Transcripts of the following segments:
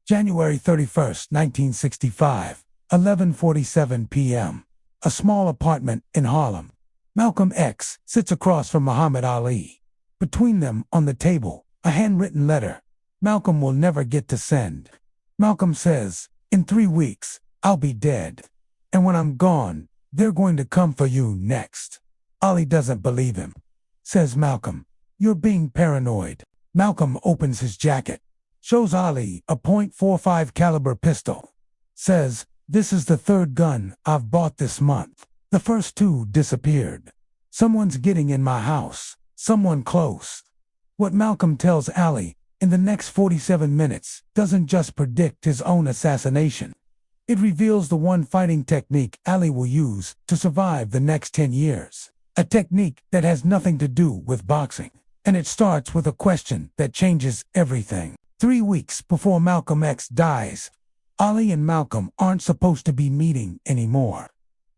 January 31st, 1965, 11:47 p.m. A small apartment in Harlem. Malcolm X sits across from Muhammad Ali. Between them, on the table, a handwritten letter Malcolm will never get to send. Malcolm says, "In 3 weeks, I'll be dead. And when I'm gone, they're going to come for you next." Ali doesn't believe him. Says Malcolm, "You're being paranoid." Malcolm opens his jacket, shows Ali a .45 caliber pistol. Says, "This is the third gun I've bought this month. The first two disappeared. Someone's getting in my house. Someone close." What Malcolm tells Ali in the next 47 minutes doesn't just predict his own assassination. It reveals the one fighting technique Ali will use to survive the next 10 years. A technique that has nothing to do with boxing. And it starts with a question that changes everything. 3 weeks before Malcolm X dies, Ali and Malcolm aren't supposed to be meeting anymore.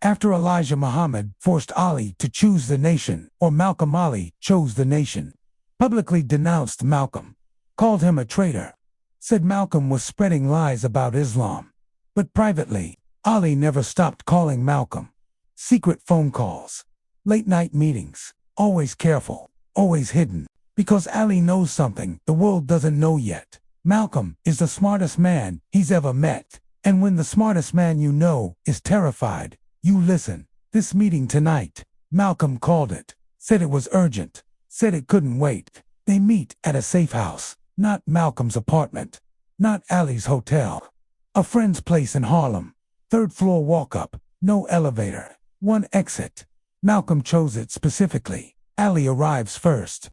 After Elijah Muhammad forced Ali to choose the nation, or Malcolm Ali chose the nation, publicly denounced Malcolm, called him a traitor, said Malcolm was spreading lies about Islam. But privately, Ali never stopped calling Malcolm. Secret phone calls, late-night meetings, always careful, always hidden, because Ali knows something the world doesn't know yet. Malcolm is the smartest man he's ever met, and when the smartest man you know is terrified, you listen. This meeting tonight, Malcolm called it, said it was urgent, said it couldn't wait. They meet at a safe house, not Malcolm's apartment, not Ali's hotel. A friend's place in Harlem, 3rd floor walk-up, no elevator, one exit. Malcolm chose it specifically. Ali arrives first,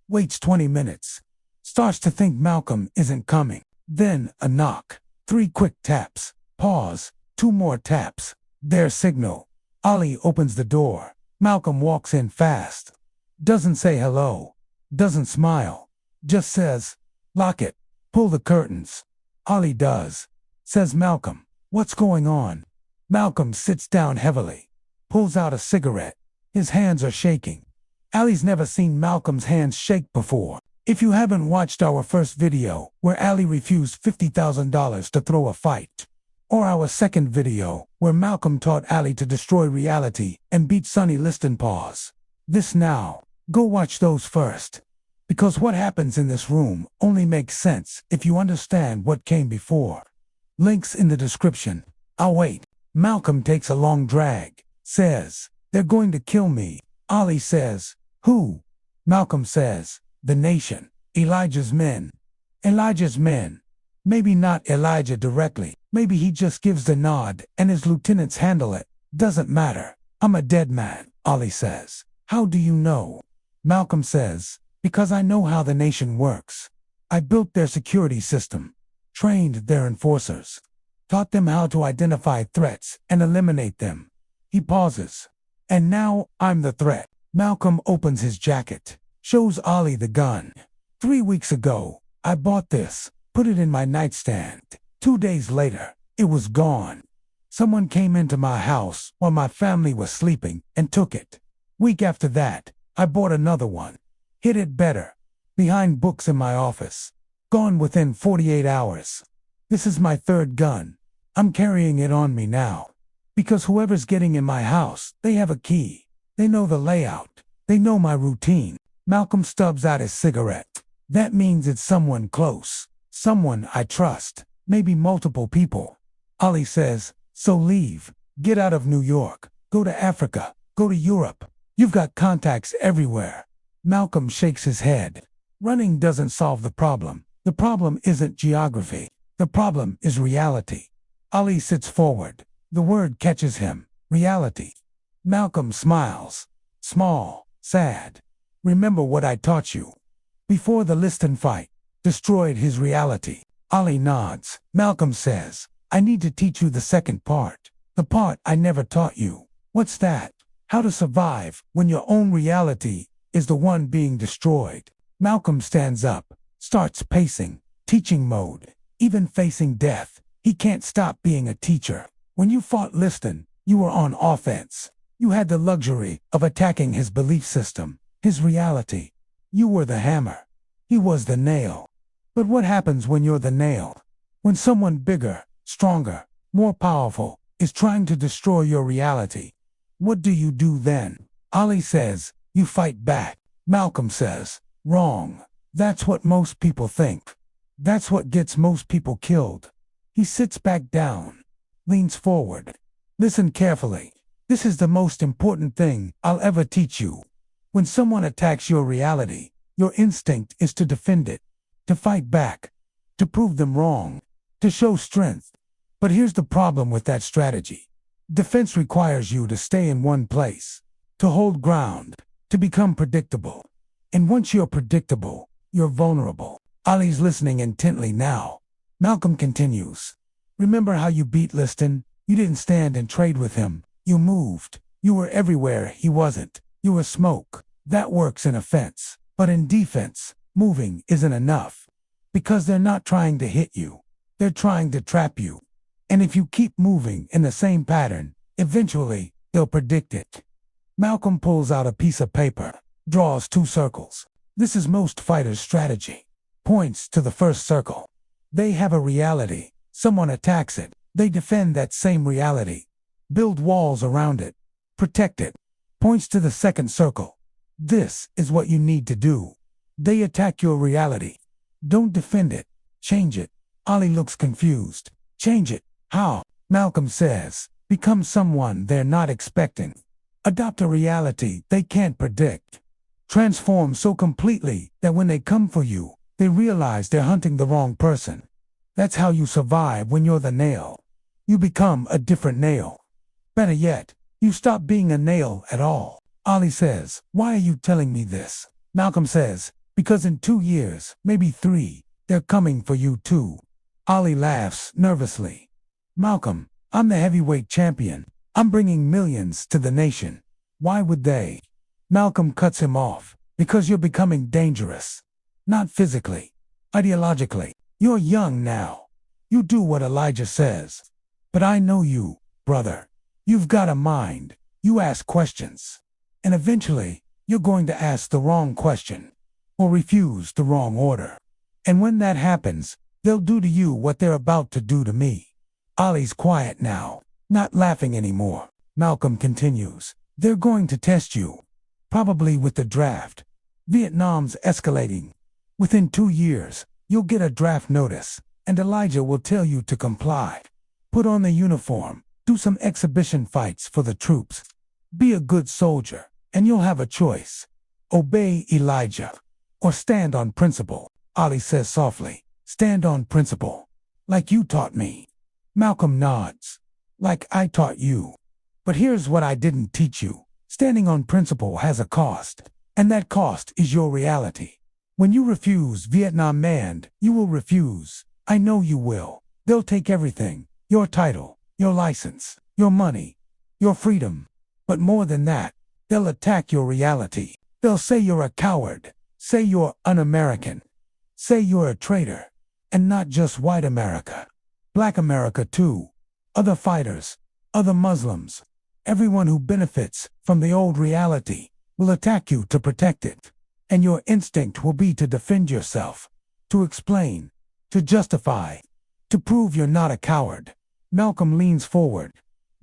waits 20 minutes, starts to think Malcolm isn't coming. Then a knock, 3 quick taps, pause, 2 more taps. Their signal. Ali opens the door. Malcolm walks in fast. Doesn't say hello, doesn't smile, just says, "Lock it, pull the curtains." Ali does. Says Malcolm, "What's going on?" Malcolm sits down heavily, pulls out a cigarette. His hands are shaking. Ali's never seen Malcolm's hands shake before. If you haven't watched our first video, where Ali refused $50,000 to throw a fight, or our second video, where Malcolm taught Ali to destroy reality and beat Sonny Liston, pause this now. Go watch those first. Because what happens in this room only makes sense if you understand what came before. Links in the description. I'll wait. Malcolm takes a long drag. Says, "They're going to kill me." Ali says, "Who?" Malcolm says, "The nation. Elijah's men." Elijah's men. Maybe not Elijah directly. Maybe he just gives the nod and his lieutenants handle it. Doesn't matter. "I'm a dead man," Ali says. "How do you know?" Malcolm says, "Because I know how the nation works. I built their security system, trained their enforcers, taught them how to identify threats and eliminate them." He pauses. "And now I'm the threat." Malcolm opens his jacket, shows Ali the gun. 3 weeks ago, I bought this, put it in my nightstand. 2 days later, it was gone. Someone came into my house while my family was sleeping and took it. Week after that, I bought another one. Hid it better, behind books in my office. Gone within 48 hours. This is my third gun. I'm carrying it on me now. Because whoever's getting in my house, they have a key. They know the layout. They know my routine. Malcolm stubs out his cigarette. That means it's someone close. Someone I trust. Maybe multiple people. Ali says, "So leave. Get out of New York. Go to Africa. Go to Europe. You've got contacts everywhere." Malcolm shakes his head. Running doesn't solve the problem. The problem isn't geography. The problem is reality. Ali sits forward. The word catches him. Reality. Malcolm smiles. Small, sad. "Remember what I taught you. Before the Liston fight destroyed his reality." Ali nods. Malcolm says, "I need to teach you the second part. The part I never taught you." "What's that?" "How to survive when your own reality is the one being destroyed." Malcolm stands up, starts pacing, teaching mode, even facing death. He can't stop being a teacher. When you fought Liston, you were on offense. You had the luxury of attacking his belief system, his reality. You were the hammer. He was the nail. But what happens when you're the nail? When someone bigger, stronger, more powerful is trying to destroy your reality, what do you do then? Ali says, you fight back. Malcolm says, wrong. That's what most people think. That's what gets most people killed. He sits back down, leans forward. Listen carefully. This is the most important thing I'll ever teach you. When someone attacks your reality, your instinct is to defend it, to fight back, to prove them wrong, to show strength. But here's the problem with that strategy. Defense requires you to stay in one place, to hold ground, to become predictable. And once you're predictable, you're vulnerable. Ali's listening intently now. Malcolm continues. Remember how you beat Liston? You didn't stand and trade with him. You moved. You were everywhere he wasn't. You were smoke. That works in offense. But in defense, moving isn't enough. Because they're not trying to hit you. They're trying to trap you. And if you keep moving in the same pattern, eventually, they'll predict it. Malcolm pulls out a piece of paper, draws 2 circles. This is most fighters' strategy. Points to the first circle. They have a reality. Someone attacks it. They defend that same reality. Build walls around it. Protect it. Points to the second circle. This is what you need to do. They attack your reality. Don't defend it. Change it. Ali looks confused. Change it. How? Malcolm says, become someone they're not expecting. Adopt a reality they can't predict. Transform so completely that when they come for you, they realize they're hunting the wrong person. That's how you survive when you're the nail. You become a different nail. Better yet, you stop being a nail at all. Ali says, why are you telling me this? Malcolm says, because in 2 years, maybe 3, they're coming for you too. Ali laughs nervously. Malcolm, I'm the heavyweight champion. I'm bringing millions to the nation. Why would they? Malcolm cuts him off. Because you're becoming dangerous. Not physically. Ideologically. You're young now. You do what Elijah says. But I know you, brother. You've got a mind. You ask questions. And eventually, you're going to ask the wrong question. Or refuse the wrong order. And when that happens, they'll do to you what they're about to do to me. Ali's quiet now, not laughing anymore. Malcolm continues. They're going to test you. Probably with the draft. Vietnam's escalating. Within 2 years, you'll get a draft notice, and Elijah will tell you to comply. Put on the uniform. Do some exhibition fights for the troops. Be a good soldier, and you'll have a choice. Obey Elijah. Or stand on principle. Ali says softly. Stand on principle. Like you taught me. Malcolm nods. Like I taught you. But here's what I didn't teach you. Standing on principle has a cost. And that cost is your reality. When you refuse Vietnam Man, you will refuse. I know you will. They'll take everything. Your title, your license, your money, your freedom. But more than that, they'll attack your reality. They'll say you're a coward. Say you're un-American. Say you're a traitor. And not just white America. Black America too. Other fighters. Other Muslims. Everyone who benefits from the old reality will attack you to protect it. And your instinct will be to defend yourself. To explain. To justify. To prove you're not a coward. Malcolm leans forward.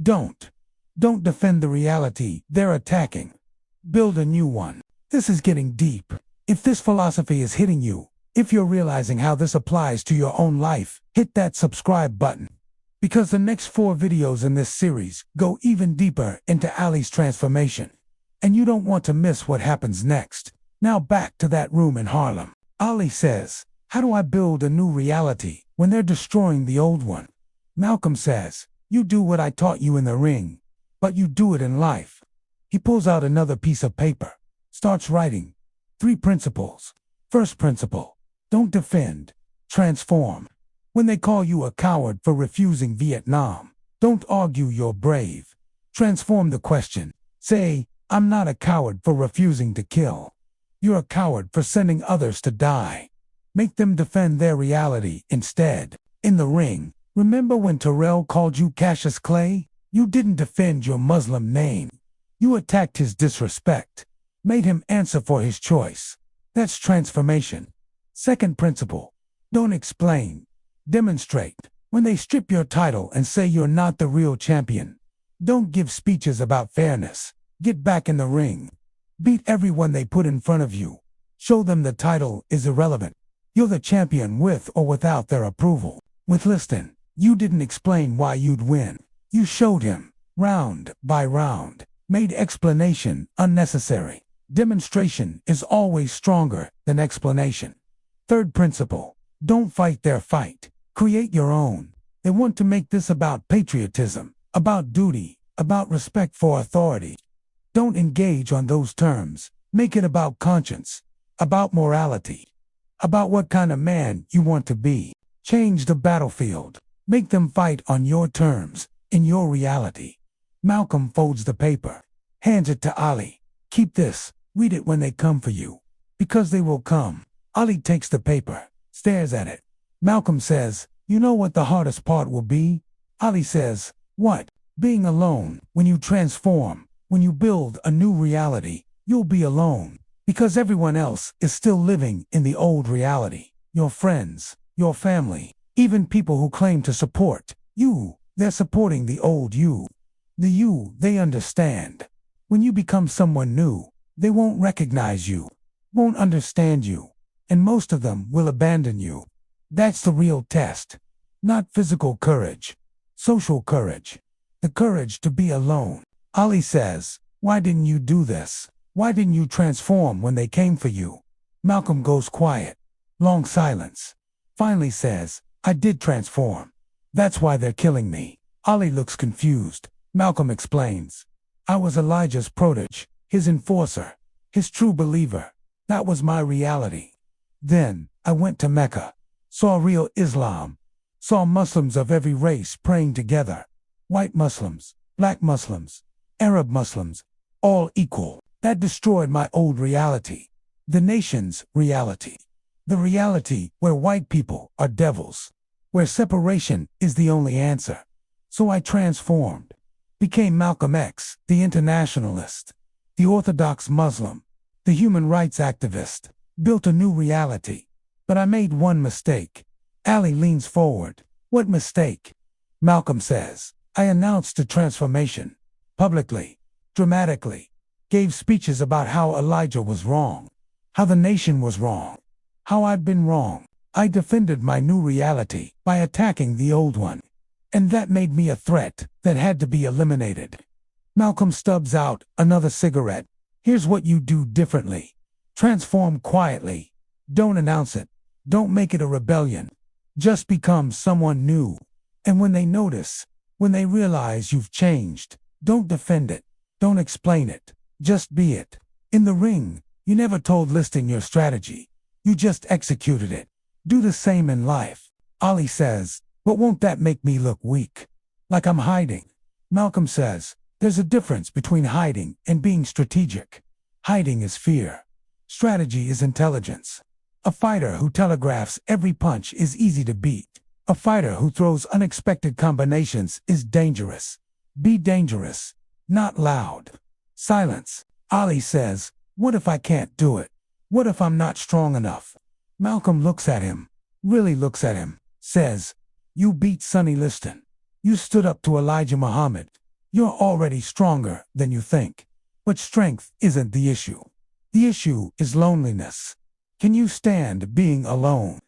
Don't defend the reality they're attacking. Build a new one. This is getting deep. If this philosophy is hitting you, if you're realizing how this applies to your own life, hit that subscribe button. Because the next 4 videos in this series go even deeper into Ali's transformation. And you don't want to miss what happens next. Now back to that room in Harlem. Ali says, how do I build a new reality when they're destroying the old one? Malcolm says, you do what I taught you in the ring, but you do it in life. He pulls out another piece of paper, starts writing. 3 principles. First principle, don't defend, transform. When they call you a coward for refusing Vietnam, don't argue you're brave. Transform the question. Say, I'm not a coward for refusing to kill. You're a coward for sending others to die. Make them defend their reality instead. In the ring, remember when Terrell called you Cassius Clay? You didn't defend your Muslim name. You attacked his disrespect. Made him answer for his choice. That's transformation. Second principle, don't explain. Demonstrate. When they strip your title and say you're not the real champion, don't give speeches about fairness. Get back in the ring. Beat everyone they put in front of you. Show them the title is irrelevant. You're the champion with or without their approval. With Liston, you didn't explain why you'd win. You showed him, round by round. Made explanation unnecessary. Demonstration is always stronger than explanation. Third principle, don't fight their fight. Create your own. They want to make this about patriotism, about duty, about respect for authority. Don't engage on those terms. Make it about conscience, about morality, about what kind of man you want to be. Change the battlefield. Make them fight on your terms, in your reality. Malcolm folds the paper, hands it to Ali. Keep this. Read it when they come for you. Because they will come. Ali takes the paper, stares at it. Malcolm says, "You know what the hardest part will be?" Ali says, "What?" "Being alone. When you transform, when you build a new reality, you'll be alone. Because everyone else is still living in the old reality. Your friends, your family, even people who claim to support you, they're supporting the old you. The you they understand. When you become someone new, they won't recognize you, won't understand you, and most of them will abandon you. That's the real test. Not physical courage, social courage. The courage to be alone." Ali says, "Why didn't you do this? Why didn't you transform when they came for you?" Malcolm goes quiet. Long silence. Finally says, "I did transform. That's why they're killing me." Ali looks confused. Malcolm explains, "I was Elijah's protege, his enforcer, his true believer. That was my reality. Then I went to Mecca, saw real Islam, saw Muslims of every race praying together. White Muslims, black Muslims, Arab Muslims, all equal. That destroyed my old reality, the nation's reality. The reality where white people are devils, where separation is the only answer. So I transformed, became Malcolm X, the internationalist, the Orthodox Muslim, the human rights activist, built a new reality. But I made one mistake." Ali leans forward. "What mistake?" Malcolm says, "I announced the transformation, publicly, dramatically, gave speeches about how Elijah was wrong, how the nation was wrong, how I'd been wrong. I defended my new reality by attacking the old one. And that made me a threat that had to be eliminated." Malcolm stubs out another cigarette. "Here's what you do differently. Transform quietly. Don't announce it. Don't make it a rebellion. Just become someone new. And when they notice, when they realize you've changed, don't defend it. Don't explain it. Just be it. In the ring, you never told Liston your strategy. You just executed it. Do the same in life." Ali says, "But won't that make me look weak? Like I'm hiding?" Malcolm says, "There's a difference between hiding and being strategic. Hiding is fear. Strategy is intelligence. A fighter who telegraphs every punch is easy to beat. A fighter who throws unexpected combinations is dangerous. Be dangerous, not loud." Silence. Ali says, "What if I can't do it? What if I'm not strong enough?" Malcolm looks at him, really looks at him, says, "You beat Sonny Liston. You stood up to Elijah Muhammad. You're already stronger than you think. But strength isn't the issue. The issue is loneliness. Can you stand being alone?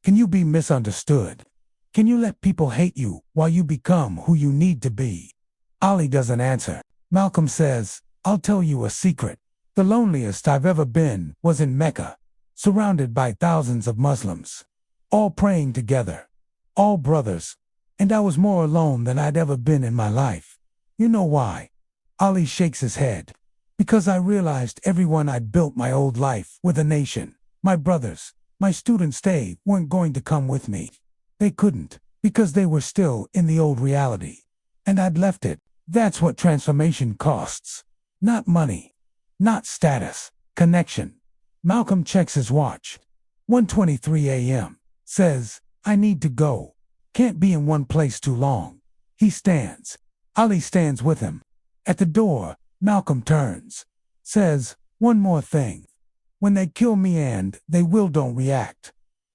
Can you be misunderstood? Can you let people hate you while you become who you need to be?" Ali doesn't answer. Malcolm says, "I'll tell you a secret. The loneliest I've ever been was in Mecca, surrounded by thousands of Muslims, all praying together, all brothers, and I was more alone than I'd ever been in my life. You know why?" Ali shakes his head. "Because I realized everyone I'd built my old life with a nation, my brothers, my students, they weren't going to come with me. They couldn't, because they were still in the old reality. And I'd left it. That's what transformation costs. Not money, not status, connection." Malcolm checks his watch. 1:23 a.m. Says, "I need to go. Can't be in one place too long." He stands. Ali stands with him. At the door, Malcolm turns. Says, "One more thing. When they kill me and they will don't react."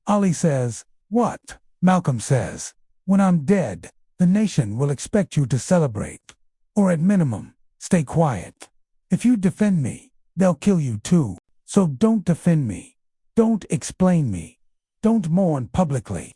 Ali says, "What?" Malcolm says, when I'm dead, the nation will expect you to celebrate. Or at minimum, stay quiet. If you defend me, they'll kill you too. So don't defend me. Don't explain me. Don't mourn publicly.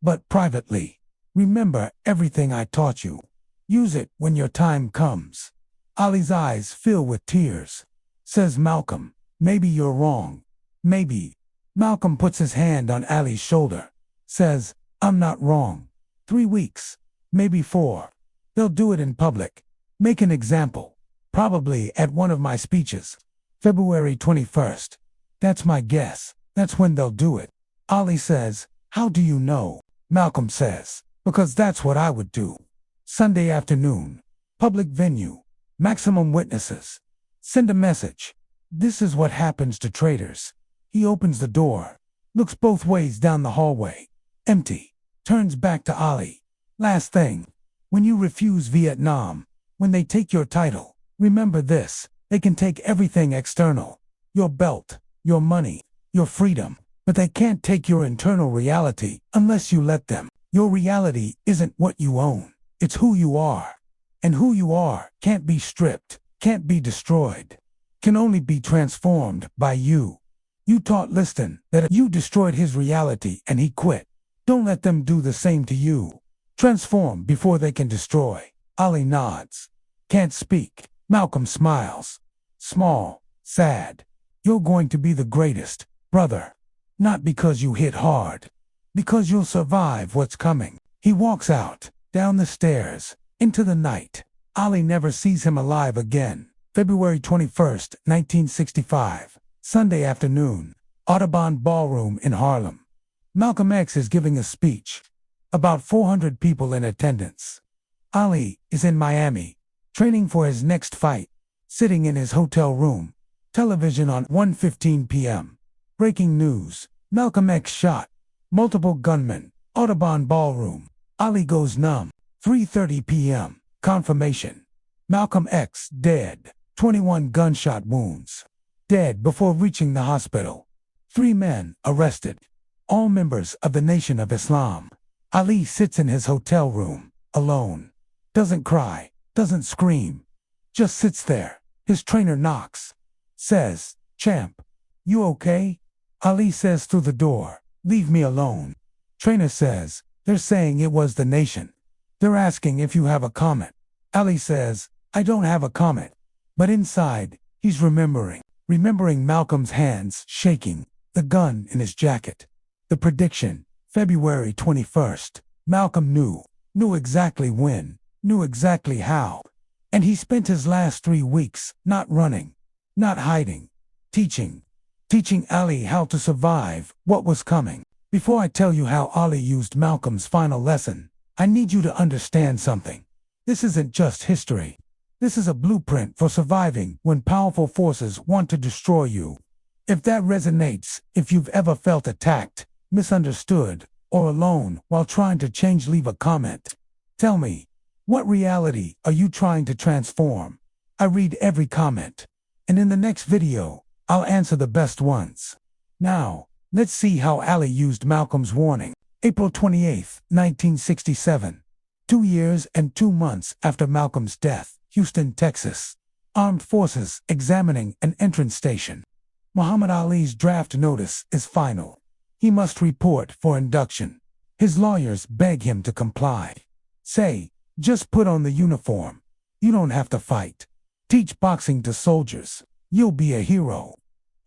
But privately, remember everything I taught you. Use it when your time comes. Ali's eyes fill with tears. Says Malcolm, maybe you're wrong. Maybe. Malcolm puts his hand on Ali's shoulder. Says, I'm not wrong. 3 weeks. Maybe 4. They'll do it in public. Make an example. Probably at one of my speeches. February 21st. That's my guess. That's when they'll do it. Ali says, how do you know? Malcolm says, because that's what I would do. Sunday afternoon. Public venue. Maximum witnesses. Send a message. This is what happens to traitors. He opens the door. Looks both ways down the hallway. Empty. Turns back to Ali. Last thing. When you refuse Vietnam, when they take your title, remember this. They can take everything external. Your belt, your money, your freedom. But they can't take your internal reality unless you let them. Your reality isn't what you own. It's who you are. And who you are can't be stripped, can't be destroyed. Can only be transformed by you. You taught Liston that you destroyed his reality and he quit. Don't let them do the same to you. Transform before they can destroy. Ali nods. Can't speak. Malcolm smiles. Small, sad. You're going to be the greatest, brother. Not because you hit hard. Because you'll survive what's coming. He walks out, down the stairs, into the night. Ali never sees him alive again. February 21st, 1965. Sunday afternoon. Audubon Ballroom in Harlem. Malcolm X is giving a speech. About 400 people in attendance. Ali is in Miami, training for his next fight, sitting in his hotel room. Television on 1:15 p.m. Breaking news. Malcolm X shot. Multiple gunmen. Audubon Ballroom. Ali goes numb. 3:30 p.m. Confirmation. Malcolm X dead. 21 gunshot wounds. Dead before reaching the hospital. 3 men arrested. All members of the Nation of Islam. Ali sits in his hotel room, alone. Doesn't cry, doesn't scream. Just sits there. His trainer knocks. Says, champ, you okay? Ali says through the door, leave me alone. Trainer says, they're saying it was the Nation. They're asking if you have a comment. Ali says, I don't have a comment. But inside, he's remembering Malcolm's hands shaking, the gun in his jacket. The prediction, February 21st. Malcolm knew exactly when, knew exactly how. And he spent his last 3 weeks not running, not hiding, teaching Ali how to survive what was coming. Before I tell you how Ali used Malcolm's final lesson, I need you to understand something. This isn't just history. This is a blueprint for surviving when powerful forces want to destroy you. If that resonates, if you've ever felt attacked, misunderstood, or alone while trying to change, leave a comment. Tell me, what reality are you trying to transform? I read every comment. And in the next video, I'll answer the best ones. Now, let's see how Ali used Malcolm's warning. April 28, 1967. 2 years and 2 months after Malcolm's death. Houston, Texas. Armed forces examining an entrance station. Muhammad Ali's draft notice is final. He must report for induction. His lawyers beg him to comply. Say, just put on the uniform. You don't have to fight. Teach boxing to soldiers. You'll be a hero.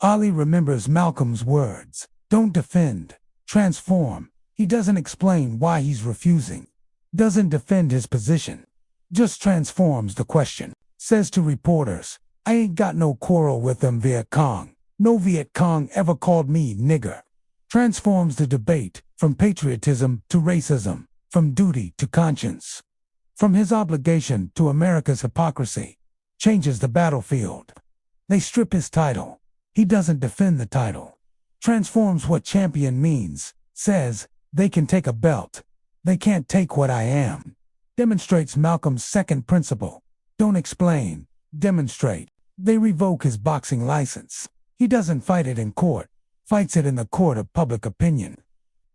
Ali remembers Malcolm's words. Don't defend. Transform. He doesn't explain why he's refusing. Doesn't defend his position. Just transforms the question. Says to reporters, I ain't got no quarrel with them Viet Cong. No Viet Cong ever called me nigger. Transforms the debate from patriotism to racism, from duty to conscience. From his obligation to America's hypocrisy. Changes the battlefield. They strip his title. He doesn't defend the title. Transforms what champion means. Says, they can take a belt. They can't take what I am. Demonstrates Malcolm's second principle. Don't explain, demonstrate. They revoke his boxing license. He doesn't fight it in court. Fights it in the court of public opinion.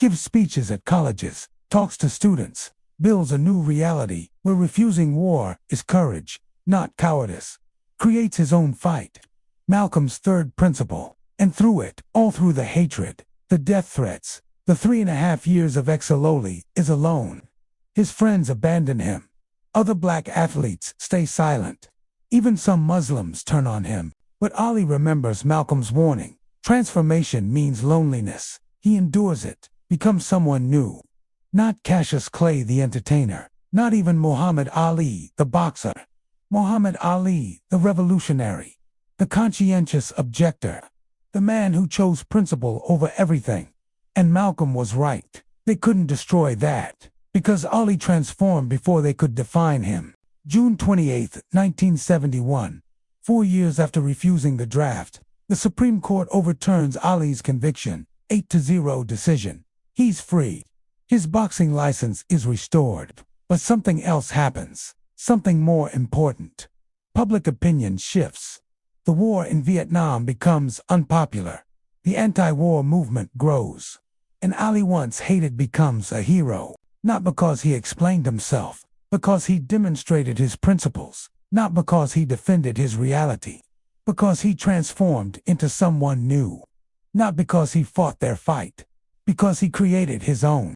gives speeches at colleges, talks to students, builds a new reality where refusing war is courage, not cowardice, creates his own fight. Malcolm's third principle, and through it, all through the hatred, the death threats, the 3.5 years of exile, is alone. His friends abandon him. Other black athletes stay silent. Even some Muslims turn on him. But Ali remembers Malcolm's warning. Transformation means loneliness. He endures it, becomes someone new. Not Cassius Clay the entertainer, not even Muhammad Ali the boxer. Muhammad Ali the revolutionary, the conscientious objector, the man who chose principle over everything. And Malcolm was right. They couldn't destroy that, because Ali transformed before they could define him. June 28, 1971. 4 years after refusing the draft, the Supreme Court overturns Ali's conviction, 8-0 decision. He's free. His boxing license is restored. But something else happens, something more important. Public opinion shifts. The war in Vietnam becomes unpopular. The anti-war movement grows. And Ali, once hated, becomes a hero, not because he explained himself, because he demonstrated his principles, not because he defended his reality, because he transformed into someone new, not because he fought their fight, because he created his own.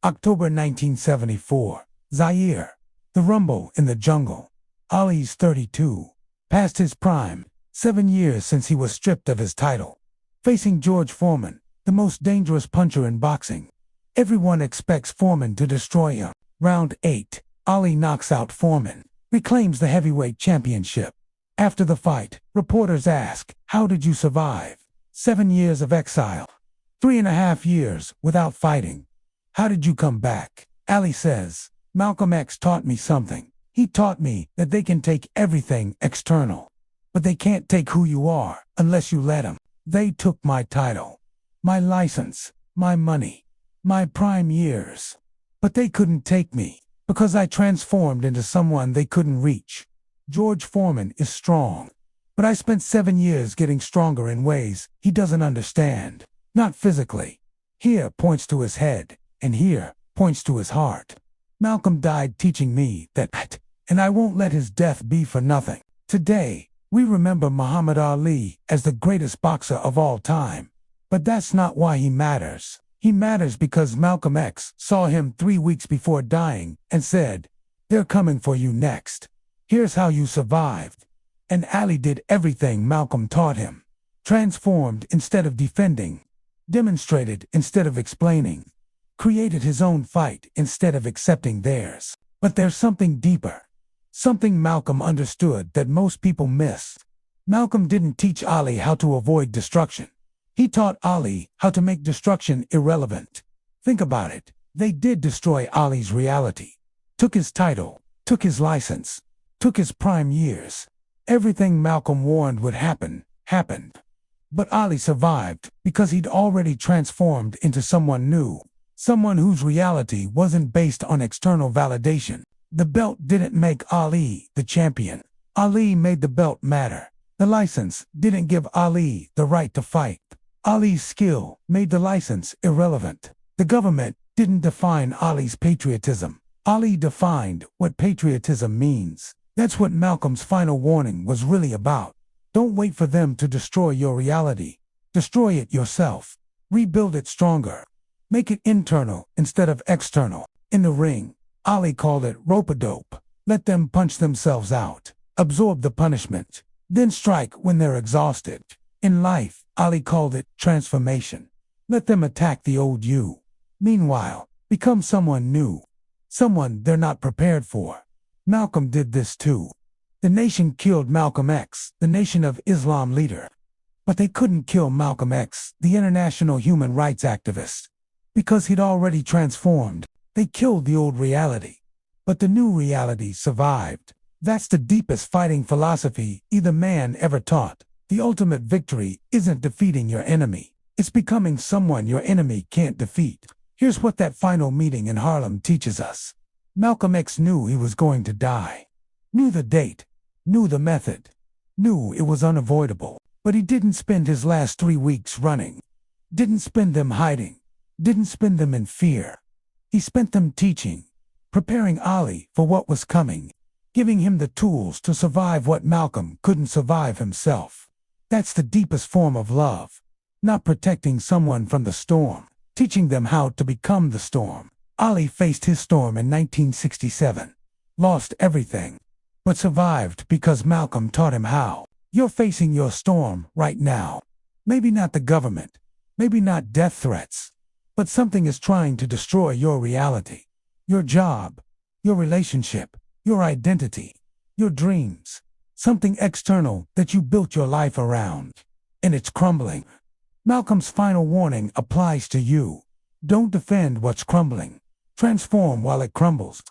October 1974, Zaire. The rumble in the jungle. Ali's 32, past his prime, 7 years since he was stripped of his title. Facing George Foreman, the most dangerous puncher in boxing. Everyone expects Foreman to destroy him. Round 8, Ali knocks out Foreman, reclaims the heavyweight championship. After the fight, reporters ask, "How did you survive? 7 years of exile. 3.5 years without fighting. How did you come back?" Ali says, "Malcolm X taught me something. He taught me that they can take everything external, but they can't take who you are unless you let them. They took my title, my license, my money, my prime years. But they couldn't take me, because I transformed into someone they couldn't reach. George Foreman is strong, but I spent 7 years getting stronger in ways he doesn't understand. Not physically. Here points to his head, and here points to his heart. Malcolm died teaching me that, and I won't let his death be for nothing." Today, we remember Muhammad Ali as the greatest boxer of all time. But that's not why he matters. He matters because Malcolm X saw him 3 weeks before dying and said, "They're coming for you next. Here's how you survived." And Ali did everything Malcolm taught him. Transformed instead of defending. Demonstrated instead of explaining. Created his own fight instead of accepting theirs. But there's something deeper. Something Malcolm understood that most people miss. Malcolm didn't teach Ali how to avoid destruction. He taught Ali how to make destruction irrelevant. Think about it. They did destroy Ali's reality. Took his title, took his license, took his prime years. Everything Malcolm warned would happen, happened. But Ali survived because he'd already transformed into someone new. Someone whose reality wasn't based on external validation. The belt didn't make Ali the champion. Ali made the belt matter. The license didn't give Ali the right to fight. Ali's skill made the license irrelevant. The government didn't define Ali's patriotism. Ali defined what patriotism means. That's what Malcolm's final warning was really about. Don't wait for them to destroy your reality. Destroy it yourself. Rebuild it stronger. Make it internal instead of external. In the ring, Ali called it rope-a-dope. Let them punch themselves out. Absorb the punishment. Then strike when they're exhausted. In life, Ali called it transformation. Let them attack the old you. Meanwhile, become someone new. Someone they're not prepared for. Malcolm did this too. The nation killed Malcolm X, the Nation of Islam leader. But they couldn't kill Malcolm X, the international human rights activist. Because he'd already transformed. They killed the old reality. But the new reality survived. That's the deepest fighting philosophy either man ever taught. The ultimate victory isn't defeating your enemy. It's becoming someone your enemy can't defeat. Here's what that final meeting in Harlem teaches us. Malcolm X knew he was going to die. Knew the date. Knew the method. Knew it was unavoidable. But he didn't spend his last 3 weeks running. Didn't spend them hiding. didn't spend them in fear. He spent them teaching, preparing Ali for what was coming, giving him the tools to survive what Malcolm couldn't survive himself. That's the deepest form of love. Not protecting someone from the storm, teaching them how to become the storm. Ali faced his storm in 1967, lost everything, but survived because Malcolm taught him how. You're facing your storm right now. Maybe not the government, maybe not death threats, but something is trying to destroy your reality, your job, your relationship, your identity, your dreams, something external that you built your life around, and it's crumbling. Malcolm's final warning applies to you. Don't defend what's crumbling. Transform while it crumbles.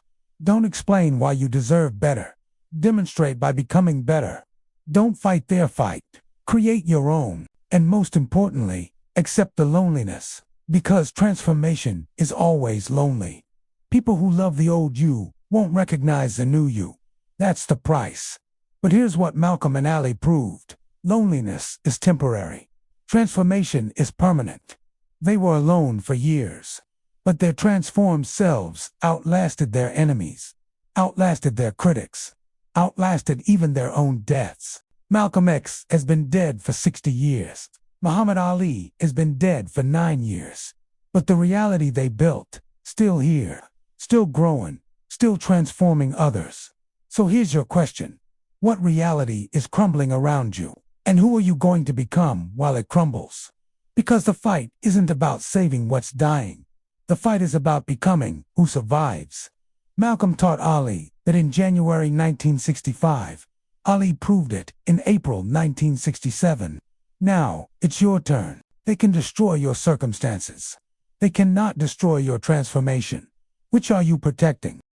Don't explain why you deserve better. Demonstrate by becoming better. Don't fight their fight. Create your own. And most importantly, accept the loneliness. Because transformation is always lonely. People who love the old you won't recognize the new you. That's the price. But here's what Malcolm and Ali proved. Loneliness is temporary. Transformation is permanent. They were alone for years, but their transformed selves outlasted their enemies, outlasted their critics, outlasted even their own deaths. Malcolm X has been dead for 60 years. Muhammad Ali has been dead for 9 years. But the reality they built, still here, still growing, still transforming others. So here's your question. What reality is crumbling around you? And who are you going to become while it crumbles? Because the fight isn't about saving what's dying. The fight is about becoming who survives. Malcolm taught Ali that in January 1965. Ali proved it in April 1967. Now, it's your turn. They can destroy your circumstances. They cannot destroy your transformation. Which are you protecting?